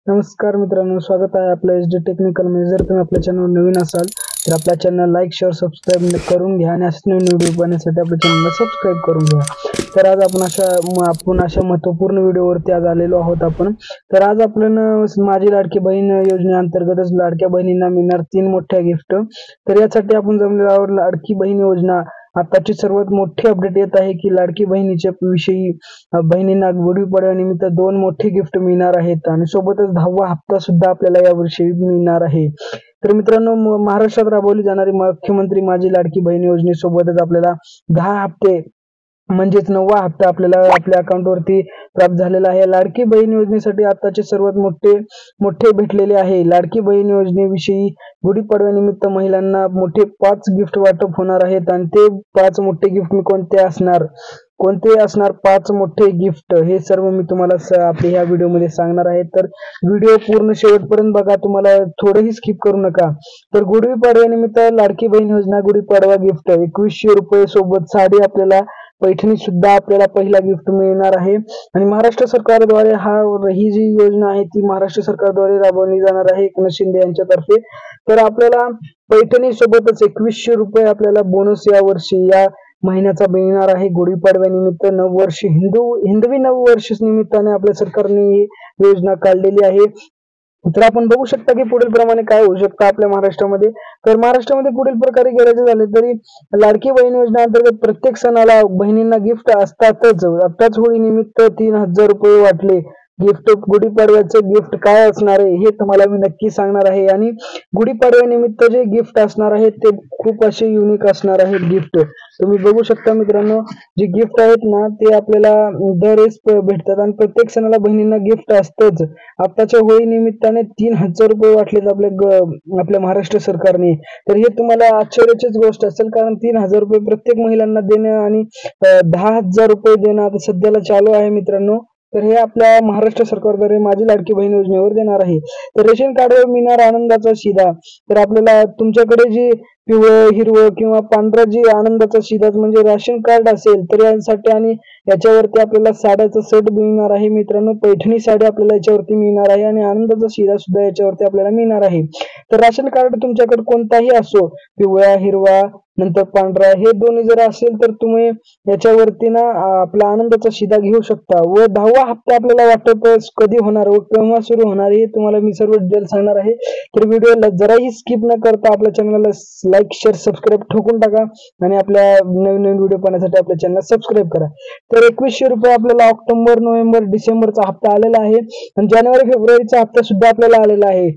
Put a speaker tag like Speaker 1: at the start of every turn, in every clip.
Speaker 1: नमस्कार मित्रांनो, स्वागत आहे आपल्या एसडी टेक्निकल मध्ये। जर तुम्ही आपल्या चॅनल नवीन असाल तर आपल्या चॅनल लाईक शेअर सबस्क्राईब करून घ्या आणि असेच नवीन व्हिडिओ पाहण्यासाठी आपल्या चॅनलला सबस्क्राईब करून घ्या। तर आज आपण अशा महत्त्वपूर्ण व्हिडिओवरती आज आलेलो आहोत आपण। तर आज आपण माझी लाडकी बहीण योजनेअंतर्गतच लाडक्या बहिणींना मिळणार 3 मोठ्या गिफ्ट। तर यासाठी आपण जमलेलो आहोत। लाडकी बहीण योजना आताची सर्वात मोठी अपडेट येत आहे की लाडकी बहिणीच्या विषयी बहिणींना गुढीपाडव्यानिमित्त 2 मोठे गिफ्ट मिळणार आहेत आणि सोबतच 10वा हप्ता सुद्धा आपल्याला यावर्षी मिळणार आहे। तर मित्रांनो, महाराष्ट्रात राबवली जाणारी मुख्यमंत्री माझी लाडकी बहीण योजनेसोबतच आपल्याला 10 हप्ते म्हणजेच 9वा हप्ता आपल्याला आपल्या अकाउंटवरती प्राप्त झालेला आहे। लाडकी बहीण योजनेसाठी आताचे सर्वात मोठे भेटलेले आहे। लाडकी बहीण योजनेविषयी गुढीपाडव्यानिमित्त महिलांना मोठे 5 गिफ्ट वाटप होणार आहेत आणि ते 5 मोठे गिफ्ट कोणते असणार 5 मोठे गिफ्ट हे सर्व मी तुम्हाला आपल्या ह्या व्हिडिओमध्ये सांगणार आहे। तर व्हिडिओ पूर्ण शेवटपर्यंत बघा, तुम्हाला थोडंही स्किप करू नका। तर गुढीपाडव्यानिमित्त लाडकी बहीण योजना गुढीपाडवा गिफ्ट 2100 रुपये सोबत साडी, आपल्याला पैठणी सुद्धा आपल्याला पहिला गिफ्ट मिळणार आहे। आणि महाराष्ट्र सरकारद्वारे ही जी योजना आहे ती महाराष्ट्र सरकारद्वारे राबवली जाणार आहे, एकनाथ शिंदे यांच्यातर्फे। तर आपल्याला पैठणी सोबतच 2100 रुपये आपल्याला बोनस या वर्षी या महिन्याचा मिळणार आहे। गुढीपाडव्यानिमित्त नववर्ष हिंदवी नववर्ष निमित्ताने आपल्या सरकारने ही योजना काढलेली आहे। तर आपण बघू शकता की पुढील प्रमाणे काय होऊ शकतं आपल्या महाराष्ट्रामध्ये। तर महाराष्ट्रामध्ये पुढील प्रकारे करायचे झाले तरी लाडकी बहीण योजना अंतर्गत प्रत्येक सणाला बहिणींना गिफ्ट असतातच। आताच होळी निमित्त 3000 रुपये वाटले। गिफ्ट गुढीपाडव्याचे गिफ्ट काय असणार आहे हे तुम्हाला मी नक्की सांगणार आहे। आणि गुढीपाडव्यानिमित्त जे गिफ्ट असणार आहेत ते खूप असे युनिक असणार आहेत गिफ्ट। तुम्ही बघू शकता मित्रांनो, जे गिफ्ट आहेत ना ते आपल्याला दरवेळेस भेटतात आणि प्रत्येक सणाला बहिणींना गिफ्ट असतंच। आताच्या होळी निमित्ताने 3000 रुपये वाटलेत आपल्या महाराष्ट्र सरकारने। तर हे तुम्हाला आश्चर्याचीच गोष्ट असेल, कारण 3000 रुपये प्रत्येक महिलांना देणं आणि 10,000 रुपये देणं आता सध्याला चालू आहे मित्रांनो। तर हे आपल्या महाराष्ट्र सरकारद्वारे माझी लाडकी बहीण योजनेवर देणार आहे। तर रेशन कार्डवर मिळणार आनंदाचा शिधा। तर आपल्याला तुमच्याकडे जी पिवळं, हिरवं किंवा पांढरा जी आनंदाचा शिधा म्हणजे राशन कार्ड असेल तर यासाठी आणि याच्यावरती आपल्याला साड्याचा सेट मिळणार आहे मित्रांनो। पैठणी साडी आपल्याला याच्यावरती मिळणार आहे आणि आनंदाचा शिधा सुद्धा याच्यावरती आपल्याला मिळणार आहे। तर राशन कार्ड तुमच्याकडे कोणताही असो, पिवळा, हिरवा नंतर पांढरा, हे दोन्ही जर असेल तर तुम्ही याच्यावरती ना आपला आनंदाचा शिधा घेऊ शकता। व 10वा हप्ता आपल्याला वाटप कधी होणार व केव्हा सुरू होणार हे तुम्हाला मी सर्व डिटेल सांगणार आहे। तर व्हिडिओला जराही स्किप न करता आपल्या चॅनलला लाईक शेअर सबस्क्राईब ठोकून टाका आणि आपल्या नवीन व्हिडिओ पाहण्यासाठी आपल्या चॅनलला सबस्क्राईब करा। तर 2100 रुपये आपल्याला ऑक्टोबर, नोव्हेंबर, डिसेंबरचा हप्ता आलेला आहे आणि जानेवारी फेब्रुवारीचा हप्ता सुद्धा आपल्याला आलेला आहे।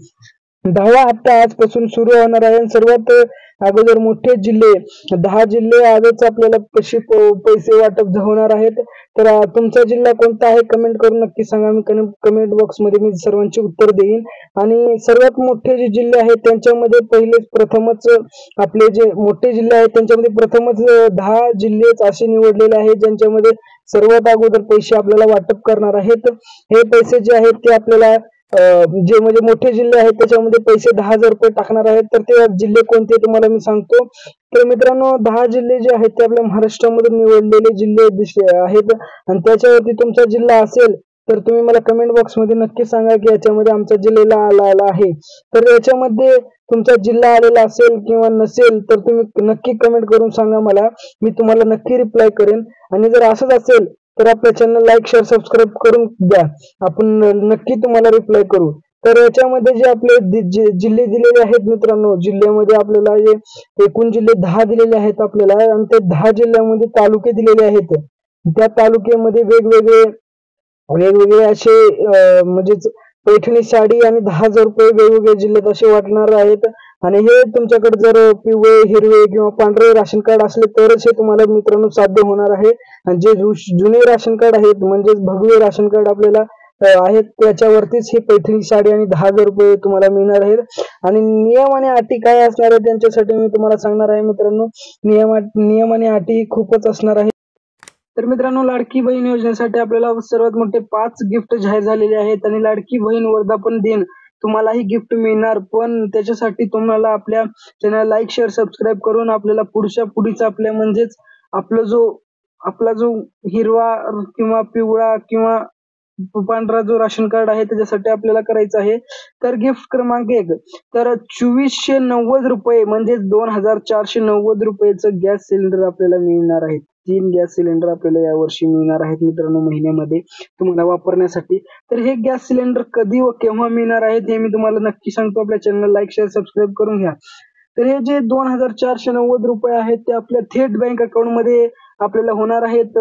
Speaker 1: 10वा हप्ता आजपासून सुरू होणार आहे। सर्वात अगोदर मोठे जिल्हे 10 जिल्हे आजच आपल्याला पैसे वाटप होणार आहेत। तर तुमचा जिल्हा कोणता आहे कमेंट करून नक्की सांगा। मी कमेंट बॉक्स मध्ये मी सर्वांची उत्तर देईन। आणि सर्वात मोठे जे जिल्हे आहेत त्यांच्यामध्ये प्रथमच आपले जे मोठे जिल्हे आहेत त्यांच्यामध्ये प्रथमच 10 जिल्हेच असे निवडलेले आहेत ज्यांच्यामध्ये सर्वात अगोदर पैसे आपल्याला वाटप करणार आहेत। हे पैसे जे आहेत ते आपल्याला जे म्हणजे मोठे जिल्हे आहेत त्याच्यामध्ये पैसे 10,000 रुपये टाकणार आहेत। तर ते जिल्हे कोणते तुम्हाला मी सांगतो। तर मित्रांनो, 10 जिल्हे जे आहेत ते आपल्या महाराष्ट्रामधून निवडलेले जिल्हे आहेत आणि त्याच्यावरती तुमचा जिल्हा असेल तर तुम्ही मला कमेंट बॉक्स मध्ये नक्की सांगा की याच्यामध्ये आमचा जिल्हा आलेला आहे। तर याच्यामध्ये तुमचा जिल्हा आलेला असेल किंवा नसेल तर तुम्ही नक्की कमेंट करून सांगा मला, मी तुम्हाला नक्की रिप्लाय करेन। आणि जर असंच असेल तर आपल्या चॅनल लाईक शेअर सबस्क्राईब करून द्या, आपण नक्की तुम्हाला रिप्लाय करू। तर याच्यामध्ये जे आपले जिल्हे दिलेले आहेत मित्रांनो, जिल्ह्यामध्ये आपल्याला जे एकूण जिल्हे 10 दिलेले आहेत आपल्याला आणि ते 10 जिल्ह्यामध्ये तालुके दिलेले आहेत। त्या तालुक्यामध्ये वेगवेगळे असे म्हणजेच पैठणी साडी आणि 10,000 रुपये वेगवेगळ्या जिल्ह्यात असे वाटणार आहेत। आणि हे तुमच्याकडे जर पिवळे, हिरवे किंवा पांढरे राशन कार्ड असले तरच हे तुम्हाला मित्रांनो साध्य होणार आहे। आणि जे जुने राशन कार्ड आहेत म्हणजेच भगवे राशन कार्ड आपल्याला आहेत त्याच्यावरतीच ही पैठणी साडी आणि 10,000 रुपये तुम्हाला मिळणार आहेत। आणि नियम आणि अटी काय असणार आहे त्यांच्यासाठी मी तुम्हाला सांगणार आहे मित्रांनो। नियम आणि अटी खूपच असणार आहे। तर मित्रांनो, लाडकी बहीण योजनेसाठी आपल्याला सर्वात मोठे 5 गिफ्ट जाहीर झालेले आहेत आणि लाडकी बहीण वर्धापन दिन तुम्हालाही गिफ्ट मिळणार। पण त्याच्यासाठी तुम्हाला आपल्या चॅनल लाईक शेअर सबस्क्राईब करून आपल्याला पुढीचा आपल्या म्हणजेच आपला जो हिरवा किंवा पिवळा किंवा पांढरा जो राशन कार्ड आहे त्याच्यासाठी आपल्याला करायचं आहे. तर गिफ्ट क्रमांक 1, तर 2490 रुपये म्हणजे 2490 रुपयेचं गॅस सिलेंडर आपल्याला मिळणार आहे. 3 गॅस सिलेंडर आपल्याला यावर्षी मिळणार आहेत मित्रांनो महिन्यामध्ये तुम्हाला वापरण्यासाठी. तर हे गॅस सिलेंडर कधी व केव्हा मिळणार आहेत हे मी तुम्हाला नक्की सांगतो. आपल्या चॅनल लाईक शेअर सबस्क्राईब करून घ्या. तर हे जे 2490 रुपये आहेत ते आपल्या थेट बँक अकाउंट मध्ये आपल्याला होणार आहेत,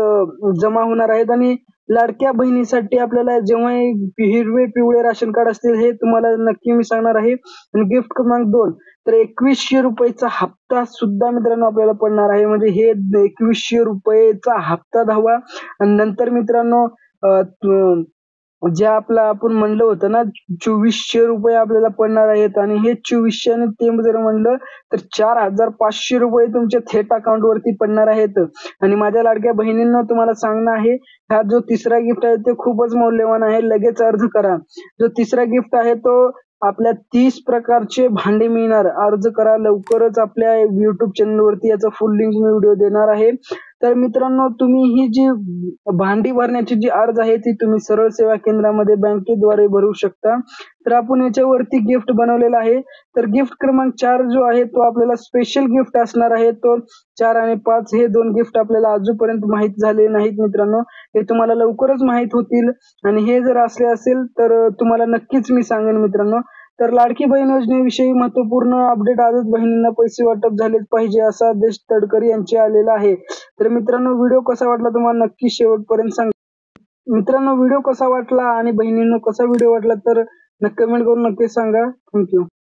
Speaker 1: जमा होणार आहेत. आणि लाडक्या बहिणीसाठी आपल्याला जेव्हा हिरवे पिवळे राशन कार्ड असतील हे तुम्हाला नक्की मी सांगणार आहे. आणि गिफ्ट क्रमांक 2, तर 2100 रुपयाचा हप्ता सुद्धा मित्रांनो आपल्याला पडणार आहे. म्हणजे हे 2100 रुपयेचा हप्ता धावा. आणि नंतर मित्रांनो जे आपलं आपण म्हणलं होतं ना 2400 रुपये आपल्याला पडणार आहेत, आणि हे 2400 आणि ते जर म्हणलं तर 4500 रुपये तुमच्या थेट अकाउंट वरती पडणार आहेत. आणि माझ्या लाडक्या बहिणींना तुम्हाला सांगणं आहे, हा जो तिसरा गिफ्ट आहे ते खूपच मौल्यवान आहे. लगेच अर्ज करा. जो तिसरा गिफ्ट आहे तो आपल्या 30 प्रकारचे भांडे मिळणार. अर्ज करा लवकरच. आपल्या YouTube चॅनल वरती याचा फुल लिंक मी व्हिडिओ देणार आहे. तर मित्रांनो तुम्ही ही जी भांडी भरण्याची जी अर्ज आहे ती तुम्ही सरळ सेवा केंद्रामध्ये बँकेद्वारे भरू शकता. तर आपण याच्यावरती गिफ्ट बनवलेला आहे. तर गिफ्ट क्रमांक 4 जो आहे तो आपल्याला स्पेशल गिफ्ट असणार आहे. तो 4 आणि 5 हे 2 गिफ्ट आपल्याला अजूनपर्यंत माहित झाले नाहीत मित्रांनो. हे तुम्हाला लवकरच माहित होतील. आणि हे जर असले असेल तर तुम्हाला नक्कीच मी सांगेन मित्रांनो. तर लाडकी बहीण योजनेविषयी महत्वपूर्ण अपडेट आजच बहिणींना पैसे वाटप झालेच पाहिजे असा आदेश तडकरी यांचे आलेला आहे. तर मित्रांनो व्हिडिओ कसा वाटला तुम्हाला नक्की शेवटपर्यंत सांगा. मित्रांनो व्हिडिओ कसा वाटला आणि बहिणींनो कसा व्हिडिओ वाटला तर कमेंट करून नक्की सांगा. थँक्यू.